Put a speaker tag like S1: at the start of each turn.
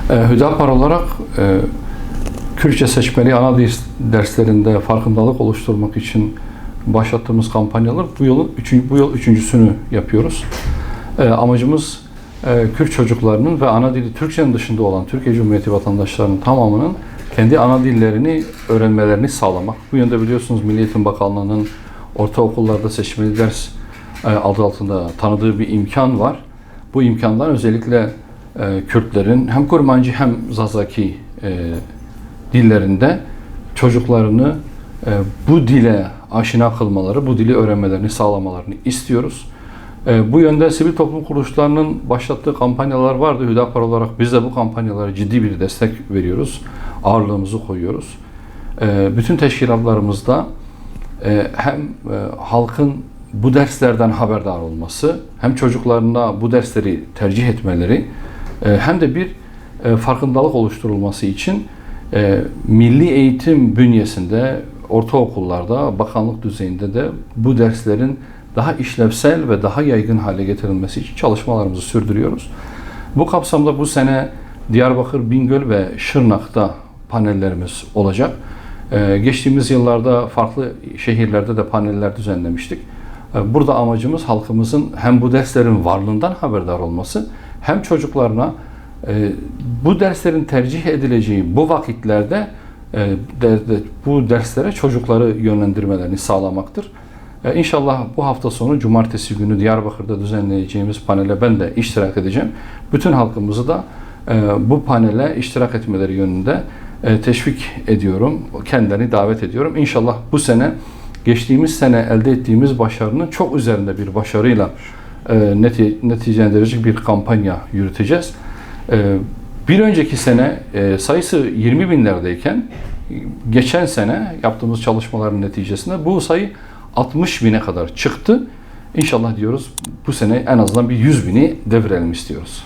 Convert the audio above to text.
S1: Hüdapar olarak Kürtçe seçmeli ana dil derslerinde farkındalık oluşturmak için başlattığımız kampanyalar bu yıl üçüncüsünü yapıyoruz. Amacımız Kürt çocuklarının ve ana dili Türkçenin dışında olan Türkiye Cumhuriyeti vatandaşlarının tamamının kendi ana dillerini öğrenmelerini sağlamak. Bu yönde biliyorsunuz Milli Eğitim Bakanlığı'nın ortaokullarda seçmeli ders adı altında tanıdığı bir imkan var. Bu imkandan özellikle Kürtlerin hem Kurmancı hem Zazaki dillerinde çocuklarını bu dile aşina kılmaları, bu dili öğrenmelerini sağlamalarını istiyoruz. Bu yönde sivil toplum kuruluşlarının başlattığı kampanyalar vardı. Hüdapar olarak biz de bu kampanyalara ciddi bir destek veriyoruz. Ağırlığımızı koyuyoruz. Bütün teşkilatlarımızda hem halkın bu derslerden haberdar olması, hem çocuklarına bu dersleri tercih etmeleri, hem de bir farkındalık oluşturulması için milli eğitim bünyesinde, ortaokullarda, bakanlık düzeyinde de bu derslerin daha işlevsel ve daha yaygın hale getirilmesi için çalışmalarımızı sürdürüyoruz. Bu kapsamda bu sene Diyarbakır, Bingöl ve Şırnak'ta panellerimiz olacak. Geçtiğimiz yıllarda farklı şehirlerde de paneller düzenlemiştik. Burada amacımız halkımızın hem bu derslerin varlığından haberdar olması, hem çocuklarına bu derslerin tercih edileceği bu vakitlerde bu derslere çocukları yönlendirmelerini sağlamaktır. İnşallah bu hafta sonu cumartesi günü Diyarbakır'da düzenleyeceğimiz panele ben de iştirak edeceğim. Bütün halkımızı da bu panele iştirak etmeleri yönünde teşvik ediyorum. Kendilerini davet ediyorum. İnşallah bu sene geçtiğimiz sene elde ettiğimiz başarının çok üzerinde bir başarıyla neticelendirici bir kampanya yürüteceğiz. Bir önceki sene sayısı 20 binlerdeyken geçen sene yaptığımız çalışmaların neticesinde bu sayı 60 bine kadar çıktı. İnşallah diyoruz bu sene en azından bir 100 bini devirelim istiyoruz.